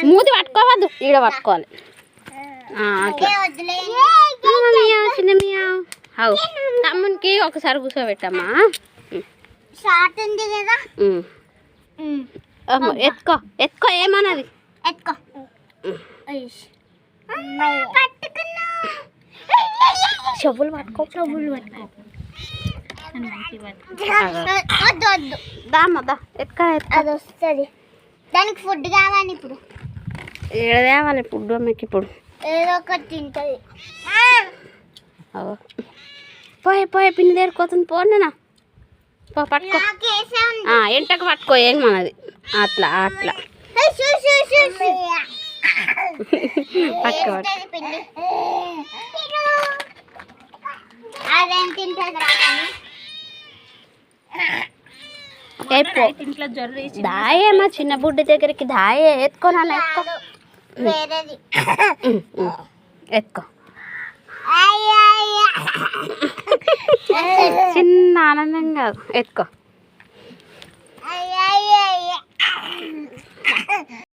మూతి పట్టుకోవద్దు, ఈడ పట్టుకోవాలి. అట్లా చిన్న మియావ్. అవు తమ్మునికి ఒకసారి కూర్చోబెట్టమ్మా. ఎత్తుకో ఎత్తుకో, ఏమన్నది ఎత్తుకో. చెవులు పట్టుకో, చెవులు పట్టుకో. దామ్మా దా ఎత్తుక. అది వస్తుంది, దానికి ఫుడ్ కావాలి. ఇప్పుడు ఏడ తేవాలి ఫుడ్ మీకు? ఇప్పుడు ఏదో ఒకటి తింటుంది. పోయే పోయే పిన్ని దేరుకోతుంది. పోనా పో, పట్టుకో. ఎంటకు పట్టుకో, ఏం మనది. అట్లా అట్లా పట్టుకో. దాయే మా చిన్న బుడ్డి దగ్గరికి దాయే. ఎత్తుకో నాన్న, ఎత్తుకో ఎత్తుకో. చిన్న ఆనందం కాదు, ఎత్తుకో.